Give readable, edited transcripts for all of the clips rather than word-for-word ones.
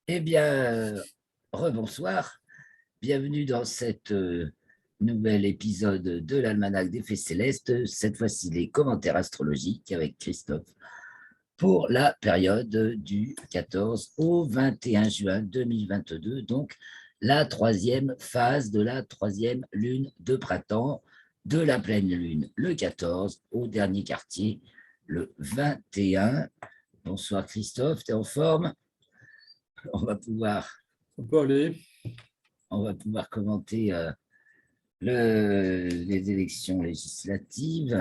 Eh bien, rebonsoir. Bienvenue dans cette nouvel épisode de l'Almanach des Faits Célestes. Cette fois-ci, les commentaires astrologiques avec Christophe pour la période du 14 au 21 juin 2022. Donc, la troisième phase de la troisième lune de printemps de la pleine lune, le 14 au dernier quartier, le 21. Bonsoir Christophe, tu es en forme? On va pouvoir On peut aller. on va pouvoir commenter les élections législatives.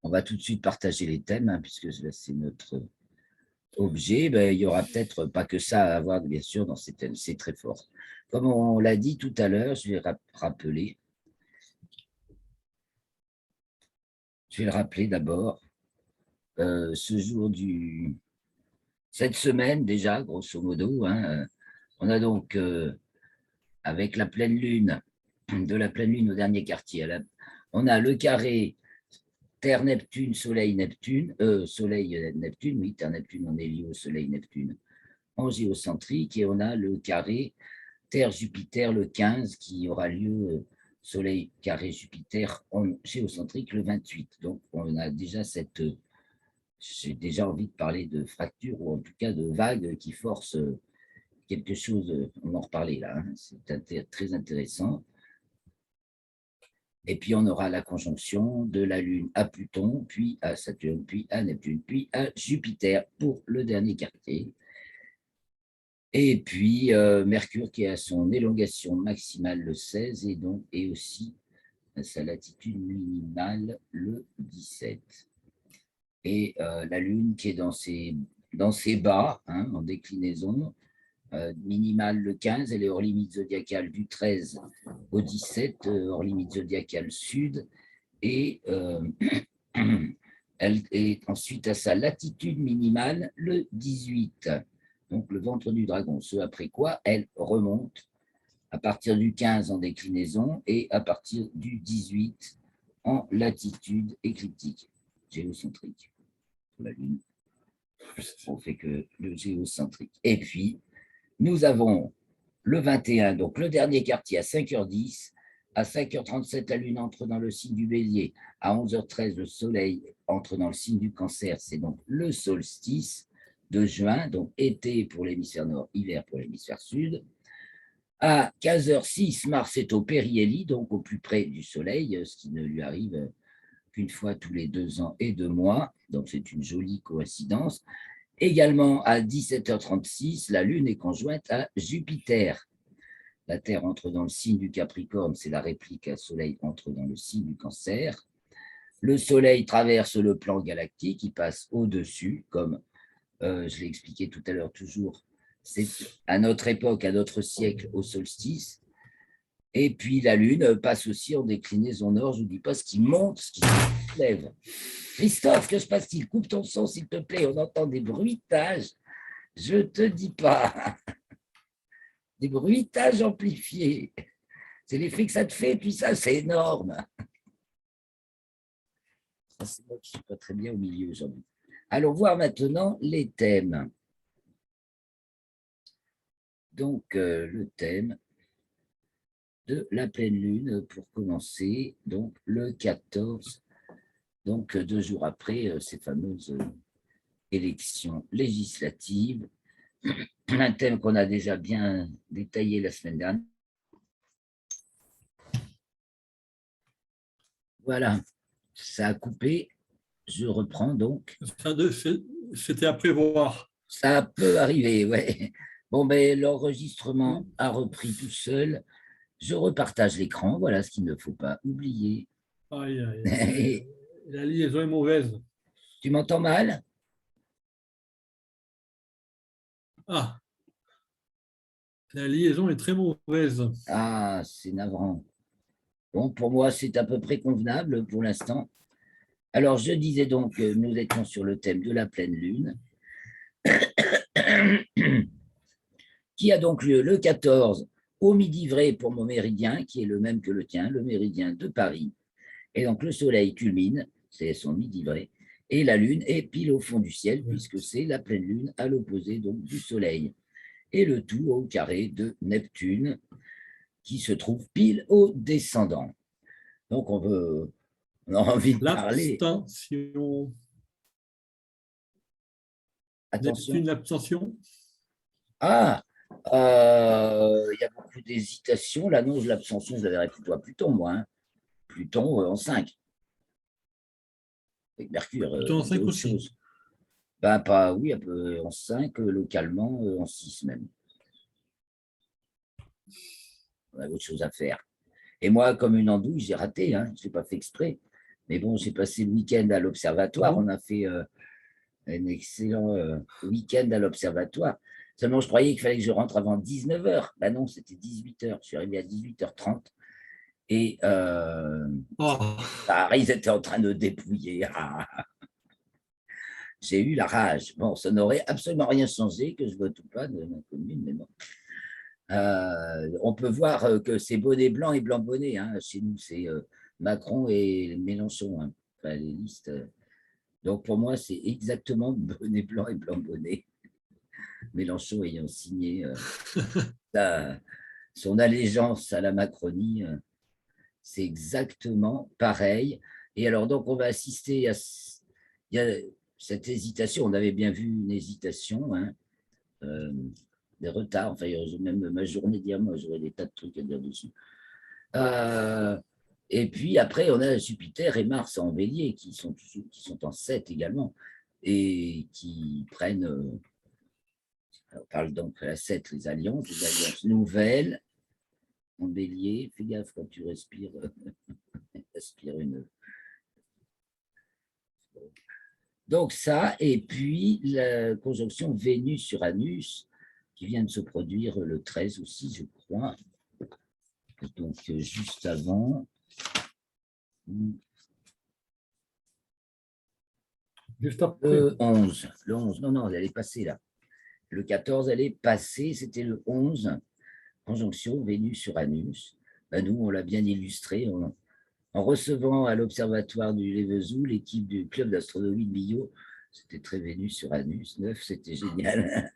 On va tout de suite partager les thèmes, hein, puisque c'est notre objet. Ben, il y aura peut-être pas que ça à avoir, bien sûr, dans ces thèmes. C'est très fort. Comme on l'a dit tout à l'heure, je vais rappeler. Je vais le rappeler d'abord. Ce jour cette semaine déjà, grosso modo, hein, on a donc avec la pleine lune, de la pleine lune au dernier quartier, on a le carré Terre-Neptune, Soleil-Neptune, Soleil-Neptune, oui, Terre-Neptune, on est lié au Soleil-Neptune en géocentrique, et on a le carré Terre-Jupiter le 15 qui aura lieu Soleil carré Jupiter en géocentrique le 28. Donc, on a déjà j'ai déjà envie de parler de fracture ou en tout cas de vague qui force quelque chose, on en reparlait là, hein, c'est très intéressant. Et puis, on aura la conjonction de la Lune à Pluton, puis à Saturne, puis à Neptune, puis à Jupiter pour le dernier quartier. Et puis, Mercure qui a son élongation maximale le 16 et donc et aussi sa latitude minimale le 17. Et la Lune qui est dans ses bas, hein, en déclinaison, minimale le 15, elle est hors limite zodiacale du 13 au 17, hors limite zodiacale sud, et elle est ensuite à sa latitude minimale le 18, donc le ventre du dragon, ce après quoi elle remonte à partir du 15 en déclinaison et à partir du 18 en latitude écliptique, géocentrique. La Lune, on fait que le géocentrique. Et puis, nous avons le 21, donc le dernier quartier à 5h10. À 5h37, la Lune entre dans le signe du Bélier. À 11h13, le Soleil entre dans le signe du Cancer. C'est donc le solstice de juin, donc été pour l'hémisphère nord, hiver pour l'hémisphère sud. À 15h06, Mars est au périhélie, donc au plus près du Soleil, ce qui ne lui arrive qu'une fois tous les 2 ans et 2 mois. Donc c'est une jolie coïncidence. Également à 17h36, la Lune est conjointe à Jupiter. La Terre entre dans le signe du Capricorne, c'est la réplique à Soleil entre dans le signe du Cancer. Le Soleil traverse le plan galactique, il passe au-dessus, comme je l'ai expliqué tout à l'heure toujours, c'est à notre époque, à notre siècle, au solstice. Et puis la Lune passe aussi en déclinaison nord, je ne dis pas ce qui monte, ce qui se lève. Christophe, que se passe-t-il? Coupe ton son, s'il te plaît, on entend des bruitages. Je te dis pas, des bruitages amplifiés. C'est l'effet que ça te fait, puis ça, c'est énorme. C'est moi qui ne suis pas très bien au milieu aujourd'hui. Allons voir maintenant les thèmes. Donc, le thème de la pleine lune, pour commencer, donc le 14, donc 2 jours après ces fameuses élections législatives. Un thème qu'on a déjà bien détaillé la semaine dernière. Voilà, ça a coupé. Je reprends donc. C'était à prévoir. Ça peut arriver, ouais. Bon, ben, l'enregistrement a repris tout seul. Je repartage l'écran, voilà ce qu'il ne faut pas oublier. Aïe, aïe, aïe. La liaison est mauvaise. Tu m'entends mal? Ah, la liaison est très mauvaise. Ah, c'est navrant. Bon, pour moi, c'est à peu près convenable pour l'instant. Alors, je disais donc que nous étions sur le thème de la pleine lune, qui a donc lieu le 14 au midi vrai pour mon méridien, qui est le même que le tien, le méridien de Paris. Et donc, le soleil culmine, c'est son midi vrai, et la lune est pile au fond du ciel, puisque c'est la pleine lune à l'opposé donc du soleil. et le tout au carré de Neptune, qui se trouve pile au descendant. Donc, on a envie de parler. L'abstention. Attention. Neptune, l'abstention. Ah, il y a beaucoup d'hésitation. L'annonce de l'abstention, je la verrais plutôt à Pluton, moi. Hein. Pluton en 5. Avec Mercure. Pluton en 5 autre aussi. chose. Ben, pas, oui, un peu en 5, localement, en 6 même. On a autre chose à faire. Et moi, comme une andouille, j'ai raté. Hein. Je n'ai pas fait exprès. Mais bon, j'ai passé le week-end à l'observatoire. On a fait un excellent week-end à l'observatoire. Seulement, je croyais qu'il fallait que je rentre avant 19h. Ben non, c'était 18h. Je suis arrivé à 18h30. Et ils étaient en train de dépouiller. J'ai eu la rage. Bon, ça n'aurait absolument rien changé que je vote ou pas de ma commune, mais bon. On peut voir que c'est bonnet blanc et blanc bonnet. Hein. Chez nous, c'est Macron et Mélenchon. Hein. Enfin, les listes. Donc, pour moi, c'est exactement bonnet blanc et blanc bonnet. Mélenchon ayant signé son allégeance à la Macronie, c'est exactement pareil. Et alors, donc, on va assister à il y a cette hésitation. On avait bien vu une hésitation, hein, des retards. Enfin, même ma journée d'hier, moi, j'aurais des tas de trucs à dire dessus. Et puis après, on a Jupiter et Mars en bélier qui sont en 7 également et qui prennent. On parle donc à la 7, les alliances nouvelles en bélier. Fais gaffe quand tu respires. Respire une. Donc ça, et puis la conjonction Vénus-Uranus qui vient de se produire le 13 aussi, je crois. Donc juste avant. Juste après. Le 11, non, elle est passée là. Le 14, elle est passée, c'était le 11, conjonction Vénus-Uranus. Ben, nous, on l'a bien illustré en recevant à l'observatoire du Lévezou l'équipe du club d'astronomie de Millau. C'était très Vénus-Uranus, 9, c'était génial.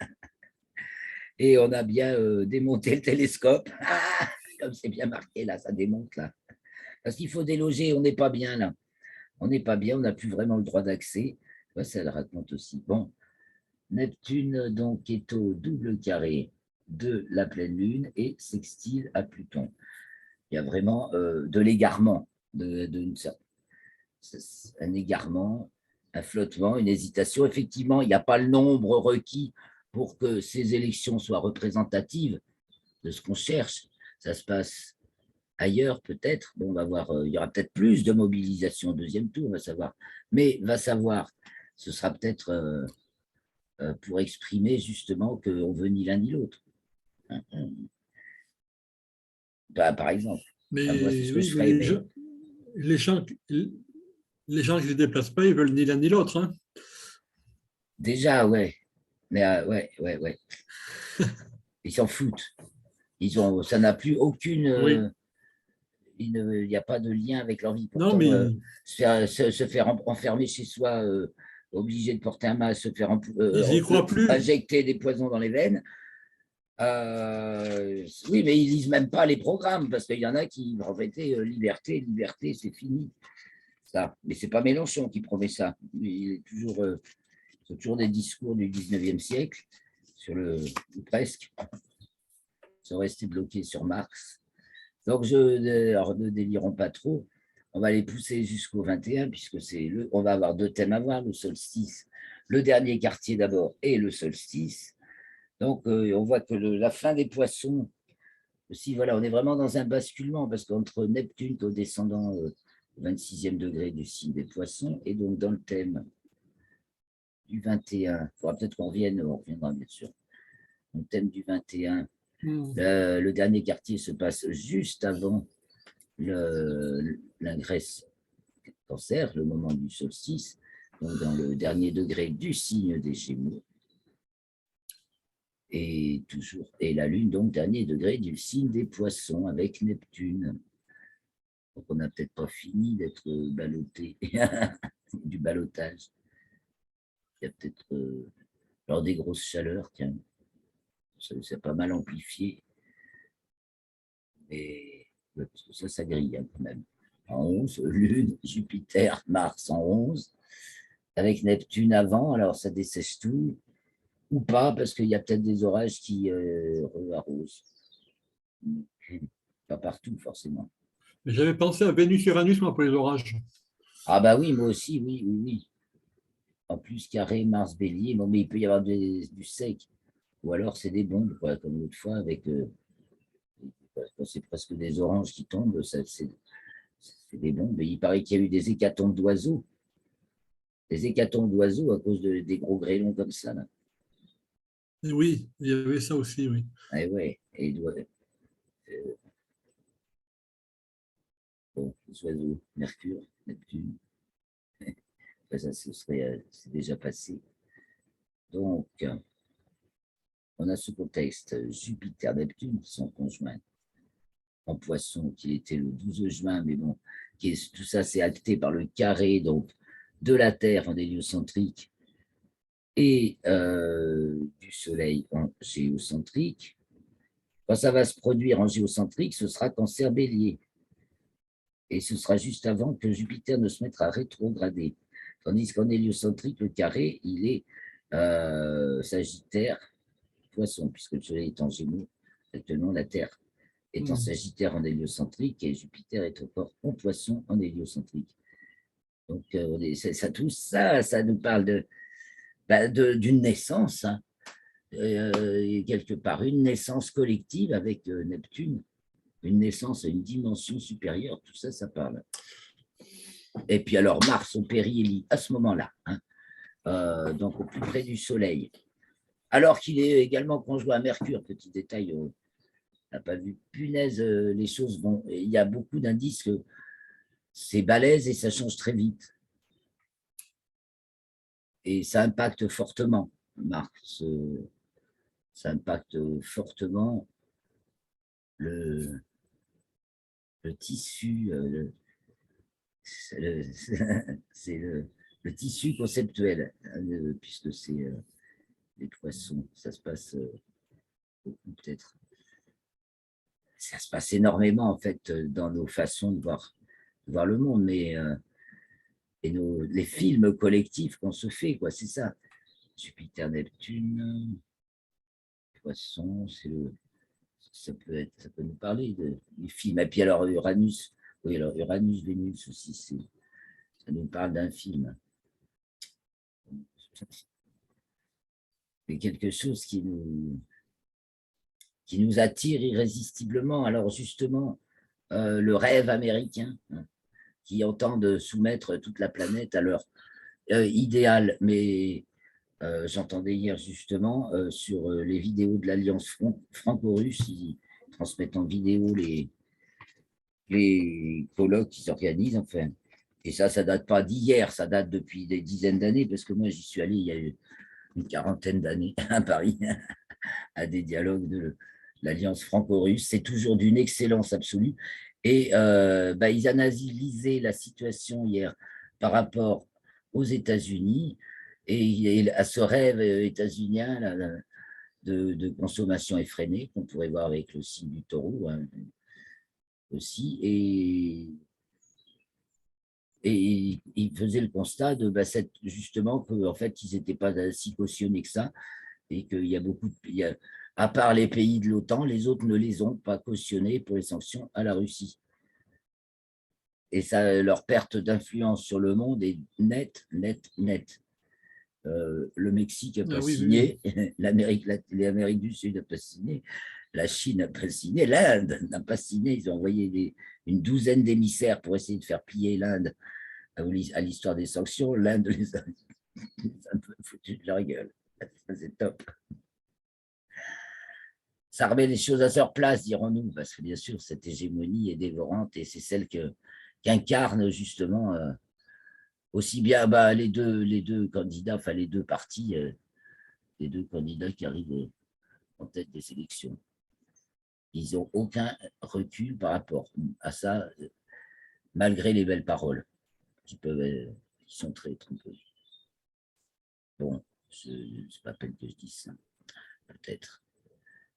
Et on a bien démonté le télescope. Comme c'est bien marqué là, ça démonte là. Parce qu'il faut déloger, on n'est pas bien là. On n'est pas bien, on n'a plus vraiment le droit d'accès. Ça le raconte aussi. Bon, Neptune donc est au double carré de la pleine lune et sextile à Pluton. Il y a vraiment de l'égarement, un égarement, un flottement, une hésitation. Effectivement, il n'y a pas le nombre requis pour que ces élections soient représentatives de ce qu'on cherche. Ça se passe ailleurs peut-être. Bon, on va voir, il y aura peut-être plus de mobilisation au deuxième tour, on va savoir. Mais va savoir, ce sera peut-être pour exprimer justement qu'on veut ni l'un ni l'autre. Bah, par exemple. Mais moi, c'est ce que oui, je ferais. les gens qui ne se déplacent pas, ils veulent ni l'un ni l'autre. Hein. Déjà, ouais. Mais ouais. Ils s'en foutent. Ça n'a plus aucune. Oui. Il n'y a pas de lien avec leur vie. Non, Pourtant, mais se faire enfermer chez soi, obligé de porter un masque, se faire ils y croient plus. injecter des poisons dans les veines. Oui, mais ils lisent même pas les programmes parce qu'il y en a qui vont répéter liberté, c'est fini. Ça. Mais c'est pas Mélenchon qui promet ça. Il est toujours, c'est toujours des discours du 19e siècle, ou presque. Ils sont restés bloqués sur Marx. Donc, alors, ne délirons pas trop. On va les pousser jusqu'au 21, puisque on va avoir 2 thèmes à voir, le solstice, le dernier quartier d'abord et le solstice. Donc, on voit que la fin des poissons, aussi, voilà, on est vraiment dans un basculement, parce qu'entre Neptune, au descendant au 26e degré du signe des poissons, et donc dans le thème du 21, il faudra peut-être qu'on revienne, on reviendra bien sûr. Le thème du 21, le dernier quartier se passe juste avant l'ingresse Cancer, le moment du solstice, donc dans le dernier degré du signe des Gémeaux. Et la Lune, donc, dernier degré du signe des Poissons avec Neptune. Donc, on n'a peut-être pas fini d'être ballotté, du ballottage. Il y a peut-être des grosses chaleurs, tiens. c'est pas mal amplifié. Et parce que ça grille quand même. En 11, Lune, Jupiter, Mars en 11, avec Neptune avant, alors ça dessèche tout, ou pas, parce qu'il y a peut-être des orages qui arrosent. Pas partout, forcément. Mais j'avais pensé à Vénus-Uranus, moi, pour les orages. Ah bah oui, moi aussi, oui, oui, oui. En plus, carré, Mars, Bélier, bon, mais il peut y avoir du sec. Ou alors c'est des bombes, quoi, comme l'autre fois, avec quand c'est presque des oranges qui tombent, c'est des bombes. Et il paraît qu'il y a eu des hécatombes d'oiseaux. Des hécatombes d'oiseaux à cause des gros grêlons comme ça. Là. Et oui, il y avait ça aussi, oui. Ah ouais, et bon, les oiseaux, Mercure, Neptune, ça, c'est déjà passé. Donc, on a ce contexte, Jupiter, Neptune qui sont conjoints en poisson, qui était le 12 juin, mais bon, tout ça c'est acté par le carré donc, de la Terre en héliocentrique et du Soleil en géocentrique. Quand ça va se produire en géocentrique, ce sera Cancer Bélier. Et ce sera juste avant que Jupiter ne se mette à rétrograder. Tandis qu'en héliocentrique, le carré, il est Sagittaire, Poisson, puisque le Soleil est en Gémeaux, actuellement la Terre est en Sagittaire en héliocentrique et Jupiter est encore en Poisson en héliocentrique. Donc, tout ça, ça nous parle d'une naissance, hein, quelque part, une naissance collective avec Neptune, une naissance à une dimension supérieure, tout ça, ça parle. Et puis alors, Mars au périhélie, à ce moment-là, hein, donc au plus près du Soleil, alors qu'il est également conjoint à Mercure, petit détail, on n'a pas vu, punaise, les choses vont, il y a beaucoup d'indices que c'est balèze et ça change très vite. Et ça impacte fortement, Mars, ça impacte fortement le tissu, c'est le tissu conceptuel, hein, puisque c'est les poissons, ça se passe beaucoup peut-être. Ça se passe énormément en fait dans nos façons de voir le monde, mais et les films collectifs qu'on se fait, quoi, c'est ça. Jupiter, Neptune, Poisson, ça peut nous parler des films. Et puis alors Uranus, oui, alors Uranus, Vénus aussi, ça nous parle d'un film. C'est quelque chose qui nous attire irrésistiblement. Alors justement, le rêve américain, hein, qui entendent soumettre toute la planète à leur idéal, mais j'entendais hier justement sur les vidéos de l'Alliance franco-russe, ils transmettent en vidéo les colloques qui s'organisent, enfin. Et ça date pas d'hier, ça date depuis des dizaines d'années, parce que moi, j'y suis allé il y a une quarantaine d'années à Paris, à des dialogues de l'Alliance franco-russe. C'est toujours d'une excellence absolue. Et ils analysaient la situation hier par rapport aux États-Unis et à ce rêve états-unien de consommation effrénée qu'on pourrait voir avec le signe du taureau, hein, aussi. Et il faisait le constat de justement qu'en fait, ils n'étaient pas si cautionnés que ça et qu'il y a beaucoup à part les pays de l'OTAN, les autres ne les ont pas cautionnés pour les sanctions à la Russie. Et ça, leur perte d'influence sur le monde est nette, nette, nette. Le Mexique n'a pas signé, oui. L'Amérique du Sud n'a pas signé, la Chine n'a pas signé, l'Inde n'a pas signé. Ils ont envoyé une douzaine d'émissaires pour essayer de faire plier l'Inde à l'histoire des sanctions. L'Inde les a un peu foutu de leur gueule. C'est top. Ça remet les choses à leur place, dirons-nous, parce que bien sûr, cette hégémonie est dévorante et c'est celle qu'incarne justement aussi bien les deux candidats, enfin les deux partis, les deux candidats qui arrivent en tête des élections. Ils n'ont aucun recul par rapport à ça, malgré les belles paroles qui sont très trompeuses. Bon, c'est pas peine que je dise ça, peut-être.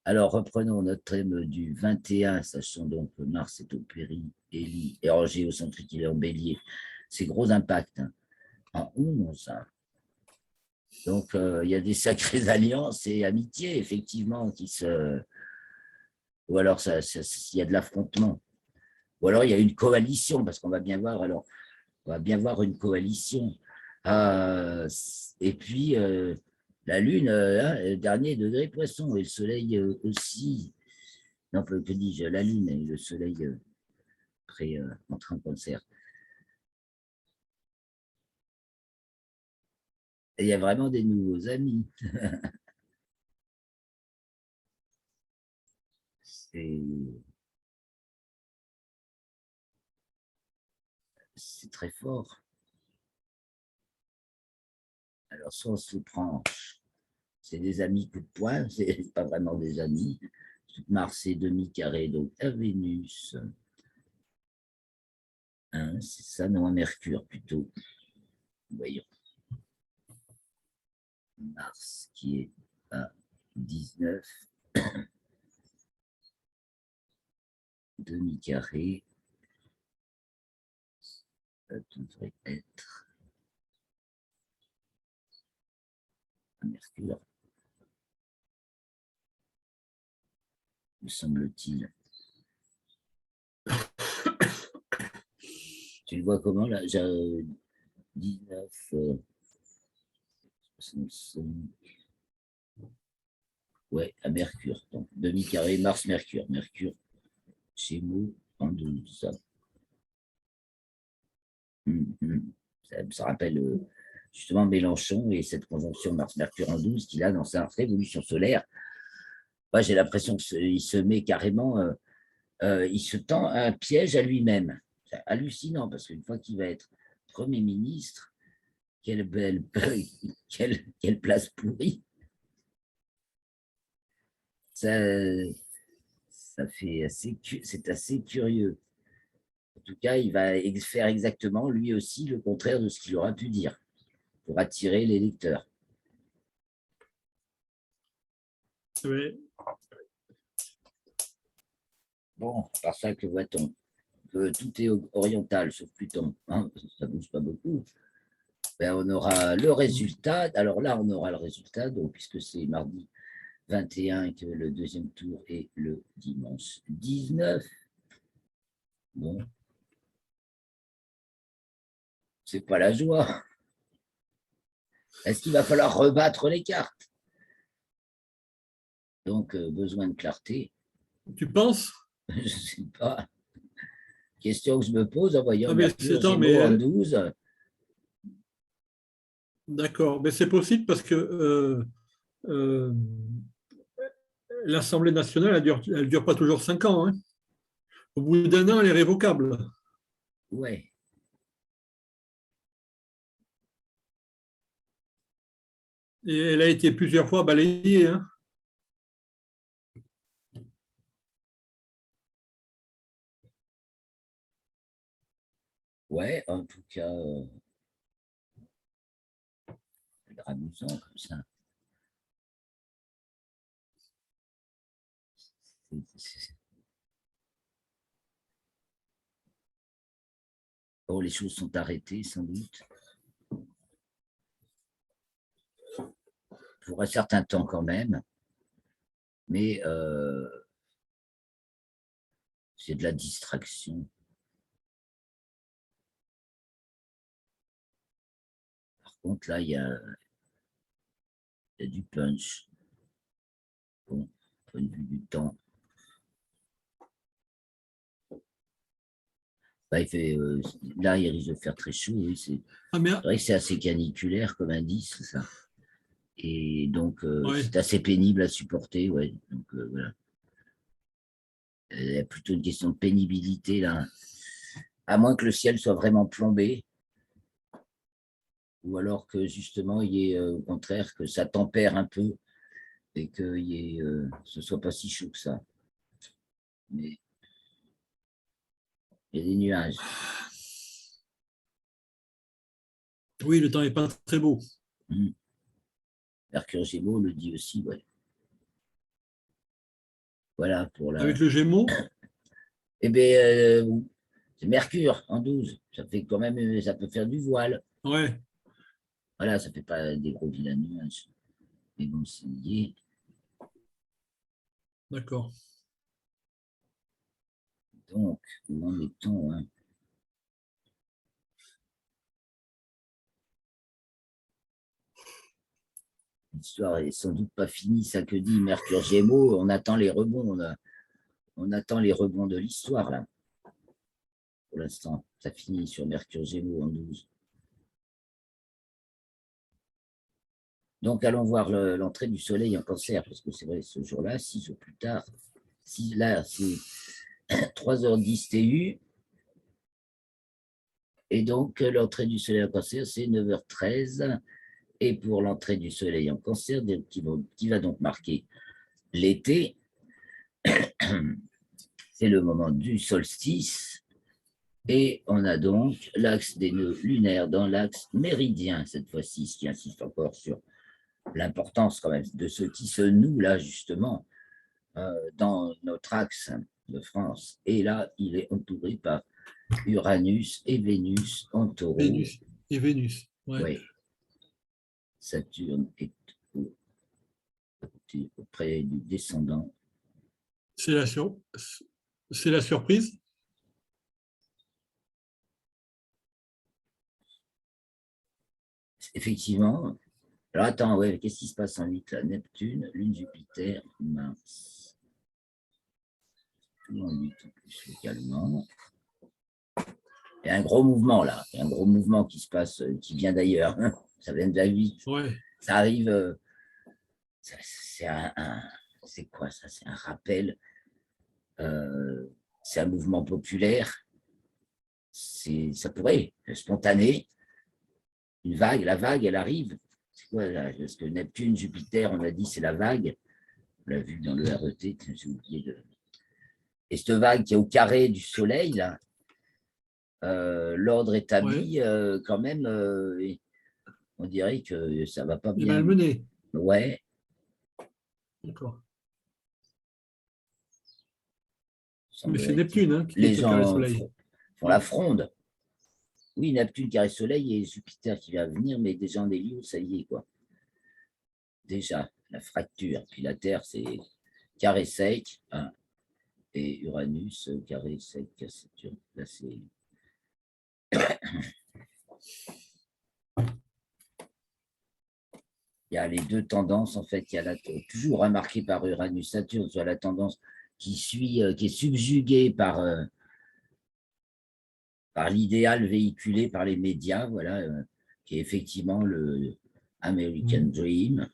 Alors, reprenons notre thème du 21, sachant donc que Mars est au périhélie et en géocentrique, il est en bélier. C'est gros impact, hein. En 11, hein. Donc, il y a des sacrées alliances et amitiés, effectivement, qui se. Ou alors, il y a de l'affrontement. Ou alors, il y a une coalition, parce qu'on va bien voir, alors, on va bien voir une coalition. Et puis, la Lune, hein, dernier degré poisson, et le Soleil aussi. Non, que dis-je, la Lune et le Soleil en train de cancer. Et il y a vraiment des nouveaux amis. C'est très fort. Alors, soit on se prend, c'est des amis coup de poing, c'est pas vraiment des amis. Mars est demi-carré, donc à Vénus. Hein, c'est ça, non, à Mercure plutôt. Voyons. Mars qui est à 19, demi-carré. Ça devrait être à Mercure, me semble-t-il. Tu le vois comment là? J'ai 19, 65. Ouais, à Mercure. Donc, demi-carré, Mars-Mercure. Mercure, Gémeaux en 12. Ça rappelle justement Mélenchon et cette conjonction Mars-Mercure en 12 qu'il a dans sa révolution solaire. Moi, j'ai l'impression qu'il se met carrément, il se tend un piège à lui-même. C'est hallucinant parce qu'une fois qu'il va être Premier ministre, quelle belle, quelle place pourrie. Ça, c'est assez curieux. En tout cas, il va faire exactement lui aussi le contraire de ce qu'il aura pu dire pour attirer les lecteurs. Oui. Bon, par ça que voit-on que tout est oriental sauf Pluton, hein, ça ne bouge pas beaucoup. Ben, on aura le résultat. Alors là, on aura le résultat, donc, puisque c'est mardi 21 et que le deuxième tour est le dimanche 19. Bon, c'est pas la joie. Est-ce qu'il va falloir rebattre les cartes? Donc, besoin de clarté. Tu penses? Je ne sais pas. Question que je me pose en voyant Ah, mais Mercure attends, mais Gémeaux en 12. d'accord, mais c'est possible parce que euh, l'Assemblée nationale, elle dure pas toujours 5 ans, hein. Au bout d'un an, elle est révocable. Ouais, Et elle a été plusieurs fois balayée, hein. ouais, en tout cas, c'est amusant comme ça. Bon, les choses sont arrêtées sans doute. Pour un certain temps quand même, mais c'est de la distraction. Par contre, là, il y a du punch. Bon, point de vue du temps. Bah, là, il risque de faire très chaud. Oui, c'est Ah, mais, vrai que c'est assez caniculaire comme indice, ça. Et donc, ouais. c'est assez pénible à supporter. Ouais. Donc, voilà. Il y a plutôt une question de pénibilité, là. À moins que le ciel soit vraiment plombé, ou alors que justement, il y ait au contraire que ça tempère un peu et que ce soit pas si chaud que ça. Mais il y a des nuages. Oui, le temps n'est pas très beau. Mercure Gémeaux le dit aussi, ouais. Voilà pour la. Avec le Gémeaux? Eh bien, c'est Mercure en 12. Ça fait quand même, ça peut faire du voile. Ouais, Voilà, ça fait pas des gros vilains nuages. Mais bon, c'est lié. d'accord. Donc, où en est-on, hein? L'histoire est sans doute pas finie, ça que dit Mercure Gémeaux. On attend les rebonds. On attend les rebonds de l'histoire, là, pour l'instant. Ça finit sur Mercure Gémeaux en 12. Donc, allons voir l'entrée du soleil en cancer, parce que c'est vrai, ce jour-là, 6 jours plus tard, si là, c'est 3h10 TU, et donc l'entrée du soleil en cancer, c'est 9h13, et pour l'entrée du soleil en cancer, qui va donc marquer l'été, c'est le moment du solstice, et on a donc l'axe des nœuds lunaires dans l'axe méridien, cette fois-ci, ce qui insiste encore sur l'importance quand même de ce qui se noue là, justement, dans notre axe de France. Et là, il est entouré par Uranus et Vénus en taureau. Vénus et Vénus. Ouais. Oui, Saturne est auprès du descendant. C'est la, sur... c'est la surprise? Effectivement. Alors attends, ouais, qu'est-ce qui se passe en 8 là? Neptune, Lune, Jupiter, Mars. Tout en 8 en plus localement. Il y a un gros mouvement là. Il y a un gros mouvement qui se passe, qui vient d'ailleurs. Ça vient de la 8. Ouais. Ça arrive. C'est quoi ça? C'est un rappel. C'est un mouvement populaire. Ça pourrait être spontané. Une vague, la vague, elle arrive. C'est quoi là? Parce que Neptune, Jupiter, on a dit c'est la vague. On l'a vu dans le RET, j'ai oublié de. Et cette vague qui est au carré du soleil, là, l'ordre Ouais. établi, quand même, on dirait que ça va pas Et bien. malmené. Ouais, D'accord. Mais c'est semblerait Neptune hein, qui les est au carré gens soleil. font la Ouais. fronde. Oui, Neptune, carré soleil et Jupiter qui va venir, mais déjà en Hélio, ça y est, quoi. Déjà, la fracture. Puis la Terre, c'est carré sec, hein, et Uranus, carré sec, Saturne. Là, c'est. Il y a les deux tendances, en fait. Il y a toujours remarqué par Uranus-Saturne, soit la tendance qui suit, qui est subjuguée par l'idéal véhiculé par les médias, voilà, qui est effectivement le American Mhm. Dream.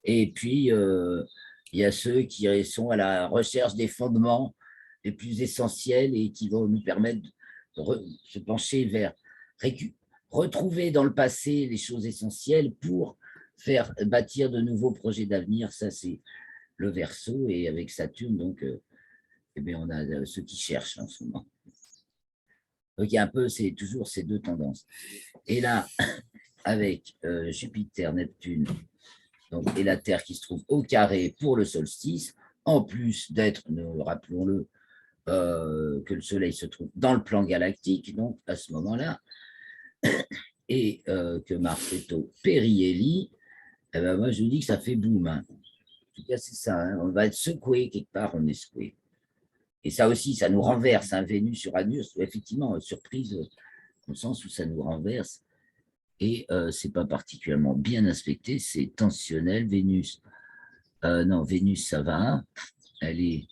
Et puis, il y a ceux qui sont à la recherche des fondements les plus essentiels et qui vont nous permettre de se pencher vers retrouver dans le passé les choses essentielles pour faire bâtir de nouveaux projets d'avenir. Ça, c'est le Verseau. Et avec Saturne, donc, eh bien, on a ceux qui cherchent en ce moment. Donc, il y a un peu, c'est toujours ces deux tendances. Et là, avec Jupiter, Neptune, donc, et la Terre qui se trouve au carré pour le solstice, en plus d'être, rappelons-le, que le Soleil se trouve dans le plan galactique, donc à ce moment-là, et que Mars est au périhélie, eh ben moi je vous dis que ça fait boum. Hein. En tout cas, c'est ça, hein. On va être secoué quelque part, on est secoué. Et ça aussi, ça nous renverse, un Vénus, Uranus, effectivement, surprise, au sens où ça nous renverse. Et c'est pas particulièrement bien inspecté, c'est tensionnel. Vénus, non, Vénus, ça va. Elle est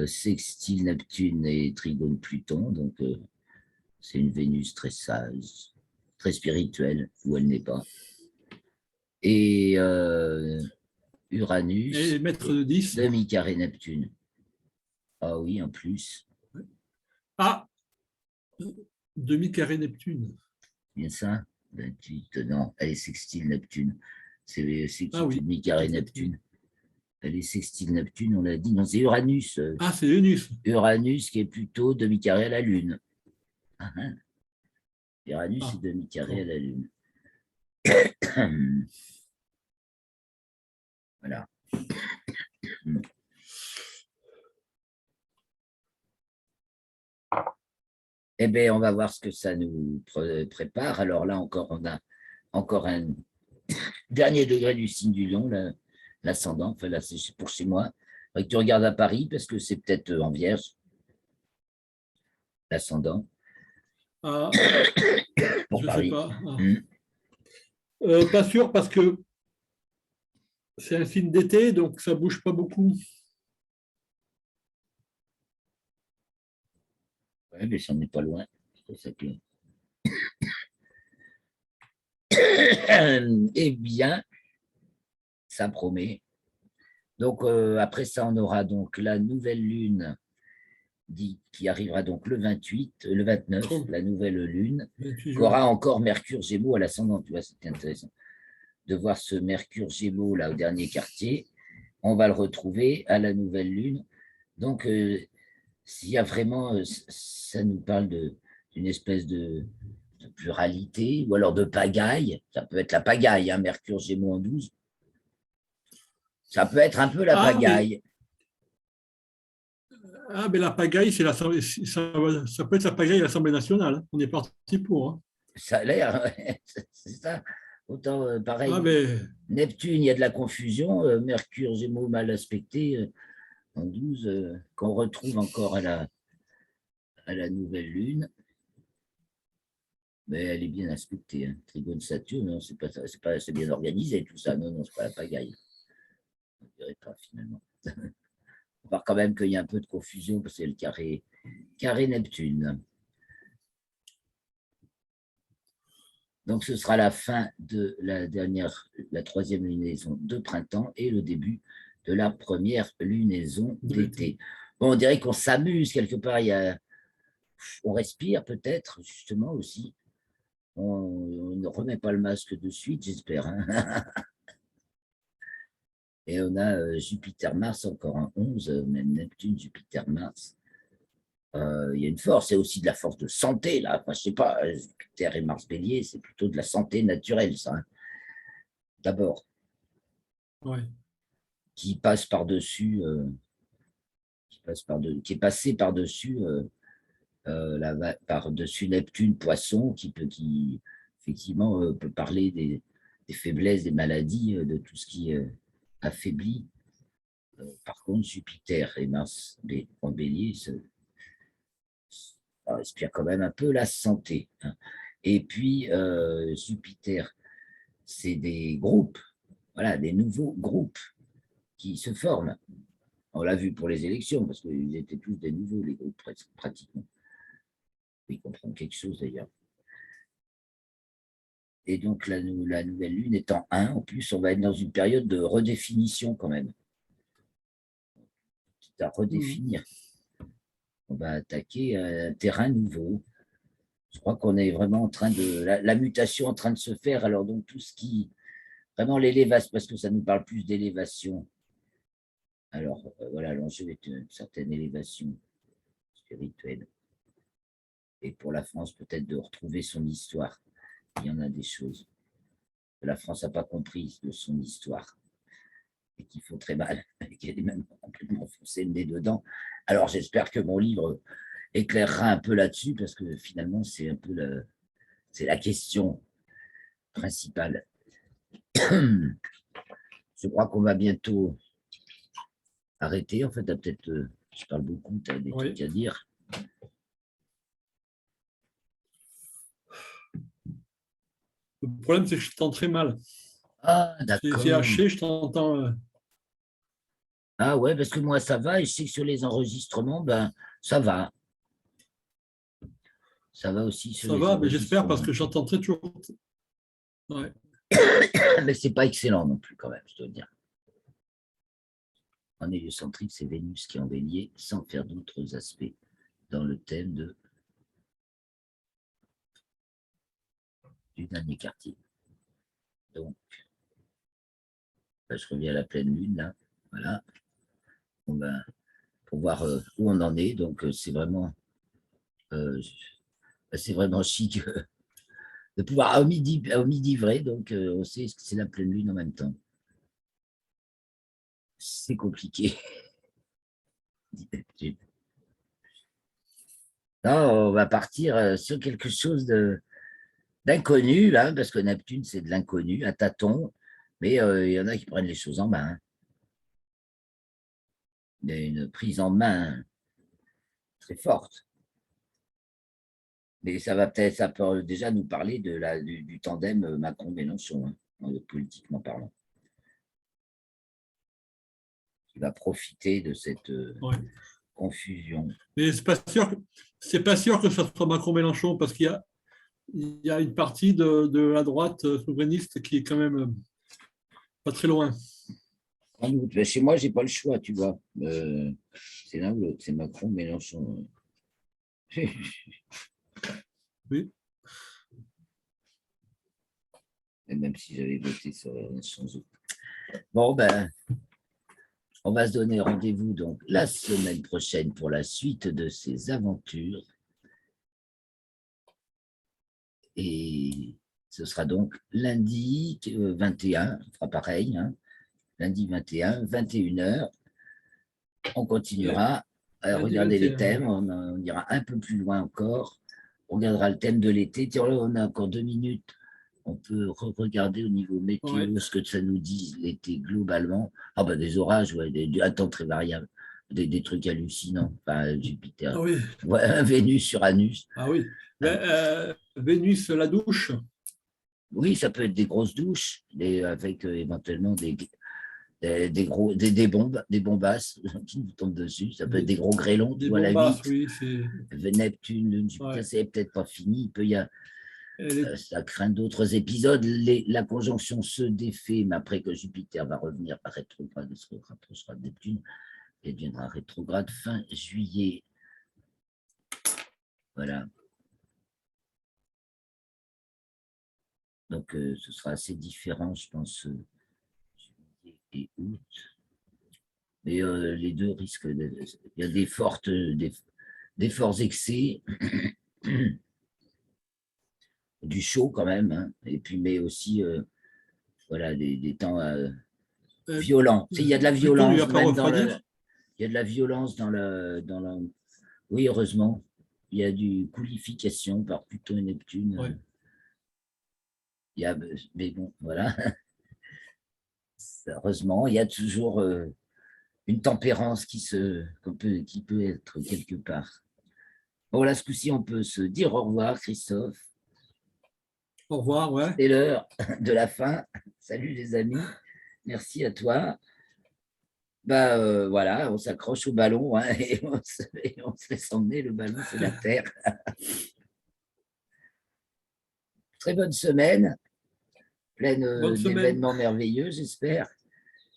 sextile Neptune et trigone Pluton, donc c'est une Vénus très sage, très spirituelle, où elle n'est pas. Et Et Uranus, maître et de 10. demi-carré Neptune. Ah oui, en plus, Ah, demi-carré Neptune. bien ça. 28, non, elle est sextile Neptune. C'est Ah qui oui, demi-carré exactement. Neptune? Elle est sextile Neptune, on l'a dit. Non, c'est Uranus. Ah, c'est Vénus. Uranus qui est plutôt demi-carré à la Lune. Ah, hein. Uranus est Ah, demi-carré à d'accord. la Lune. Voilà. Eh bien, on va voir ce que ça nous prépare. Alors là, encore, on a encore un dernier degré du signe du lion, l'ascendant. Enfin, là, c'est pour chez moi. Faudrait que tu regardes à Paris parce que c'est peut-être en vierge, l'ascendant, Ah, pour je sais Paris. pas. Ah. Hmm. Pas sûr parce que c'est un signe d'été, donc ça bouge pas beaucoup. Ouais, mais ça n'est pas loin. C'est ça que- Eh bien, ça promet. Donc, après ça, on aura donc la nouvelle lune qui arrivera donc le 28, le 29, 30, la nouvelle lune, 28 juin. qu'aura encore Mercure Gémeaux à l'ascendant. Tu vois, c'est intéressant de voir ce Mercure Gémeaux là au dernier quartier. On va le retrouver à la nouvelle lune. Donc, s'il y a vraiment, ça nous parle d'une espèce de pluralité ou alors de pagaille. Ça peut être la pagaille, hein, Mercure Gémeaux en 12. Ça peut être un peu la Ah, mais, pagaille. mais la pagaille, ça peut être la pagaille à l'Assemblée nationale, hein. On est parti pour, hein. Ça a l'air, c'est ça. Autant, Ah, pareil, mais Neptune, il y a de la confusion. Mercure, Gémeaux, mal aspecté en 12, qu'on retrouve encore à la nouvelle lune. Mais elle est bien aspectée. Hein. Trigone Saturne, non, c'est bien organisé tout ça. Non, non, c'est pas la pagaille. On dirait pas finalement. On voit quand même qu'il y a un peu de confusion parce que c'est le carré Neptune. Donc ce sera la fin de la troisième lunaison de printemps et le début de la première lunaison de l'été. d'été. Bon, on dirait qu'on s'amuse quelque part. On respire peut-être justement aussi. On ne remet pas le masque de suite, j'espère. Hein. Et on a Jupiter-Mars encore en 11, même Neptune, Jupiter-Mars. Il y a une force, et aussi de la force de santé, là. Enfin, je sais pas, Jupiter et Mars Bélier, c'est plutôt de la santé naturelle, ça. Hein. D'abord, Ouais. qui passe par-dessus, qui est passé par-dessus par-dessus Neptune, Poisson, qui effectivement peut parler des faiblesses, des maladies, de tout ce qui affaiblit. Par contre, Jupiter et Mars en bélier, ça respire quand même un peu la santé. Hein. Et puis, Jupiter, c'est des groupes, voilà, des nouveaux groupes qui se forment. On l'a vu pour les élections, parce qu'ils étaient tous des nouveaux, les groupes, pratiquement. Ils comprennent quelque chose d'ailleurs. Et donc, la nouvelle lune étant 1, en plus, on va être dans une période de redéfinition quand même. Quitte à Mhm. redéfinir. On va attaquer un terrain nouveau. Je crois qu'on est vraiment en train de. La mutation en train de se faire. Alors, donc, tout ce qui. Vraiment l'élévation, parce que ça nous parle plus d'élévation. Alors, voilà, l'enjeu est une certaine élévation spirituelle. Et pour la France, peut-être de retrouver son histoire. Il y en a des choses que la France n'a pas comprises de son histoire et qui font très mal, et qu'elle est même complètement foncé le nez dedans. Alors, j'espère que mon livre éclairera un peu là-dessus, parce que finalement, c'est la question principale. Je crois qu'on va bientôt arrêter. En fait, peut-être, je parle beaucoup, tu as des Ouais. trucs à dire. Le problème, c'est que je t'entends très mal. Ah, C'est d'accord. haché, je t'entends. Ah ouais, parce que moi, ça va, et je sais que sur les enregistrements, ben, ça va. Ça va aussi sur Ça les va, mais j'espère parce enregistrements. que j'entends très toujours. Ouais. Mais c'est pas excellent non plus, quand même, je dois dire. En héliocentrique, c'est Vénus qui est en bélier, sans faire d'autres aspects dans le thème du dernier quartier. Donc, là, je reviens à la pleine lune, là. Voilà. On va, pour voir où on en est. Donc, euh, c'est vraiment chic de pouvoir au midi vrai. Donc, on sait que c'est la pleine lune en même temps. C'est compliqué. Non, on va partir sur quelque chose d'inconnu, hein, parce que Neptune, c'est de l'inconnu, à tâtons, mais il y en a qui prennent les choses en main, hein. Il y a une prise en main très forte. Mais ça peut déjà nous parler du tandem Macron-Mélenchon, hein, politiquement parlant. Qui va profiter de cette Ouais. confusion. Mais c'est pas sûr que ce soit Macron-Mélenchon, parce il y a une partie de la droite souverainiste qui est quand même pas très loin. Sans doute. Mais chez moi, j'ai pas le choix, tu vois. C'est l'un ou l'autre, c'est Macron-Mélenchon. Oui. Et même si j'avais voté sans eux. Bon, ben, on va se donner rendez-vous donc la semaine prochaine pour la suite de ces aventures. Et ce sera donc lundi 21, on fera pareil, hein, lundi 21, 21h. On continuera à Lundi regarder les 21, thèmes, on ira un peu plus loin encore. On regardera le thème de l'été. Tiens, là, on a encore 2 minutes. On peut regarder au niveau ouais. météo ce que ça nous dit l'été globalement. Ah ben des orages, ouais, un temps très variable, des trucs hallucinants. Enfin, Jupiter, Ah oui, ouais, Vénus sur Anus. ah oui. Hein. Vénus, la douche. Oui, ça peut être des grosses douches, avec éventuellement des bombes, des bombasses qui nous tombent dessus. Ça peut être Des, des gros grêlons, tu des vois, la bombasses, 8. oui. C'est, Neptune, Lune, Jupiter, ouais. c'est peut-être pas fini. Il peut y avoir, Elle est- ça craint d'autres épisodes. La conjonction se défait, mais après que Jupiter va revenir à rétrograde, se rapprochera de Neptune et deviendra rétrograde fin juillet. Voilà. Donc, ce sera assez différent, je pense, juillet et août. Mais les deux risquent il y a des forts excès, du chaud quand même, hein, et puis, mais aussi voilà, des temps euh, violents. Tu sais, il y a de la Pluton, il violence va pas même refroidir. il y a de la violence oui, heureusement. Il y a du coulification par Pluton et Neptune. Ouais. Il y a, mais bon, voilà. Heureusement, il y a toujours une tempérance qui peut être quelque part. Bon, là, ce coup-ci, on peut se dire au revoir, Christophe. Au revoir, ouais. C'est l'heure de la fin. Salut les amis. Merci à toi. Bah voilà, on s'accroche au ballon, hein, et on se laisse emmener. Le ballon, c'est la terre. Très bonne semaine, pleine Bonne semaine. d'événements merveilleux, j'espère,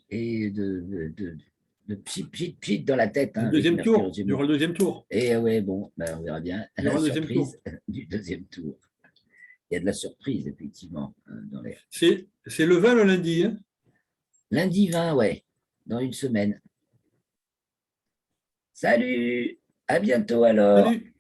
et de pchit, pchit, pchit dans la tête, hein, Le avec deuxième Mercure tour. Il y aura Gémeaux. le deuxième tour. Et ouais, bon, ben, on verra bien Il y la aura le deuxième tour. surprise du deuxième tour. Il y a de la surprise, effectivement, dans l'air. C'est le 20 le lundi, hein. Lundi 20, ouais, dans une semaine. Salut, à bientôt alors. Salut.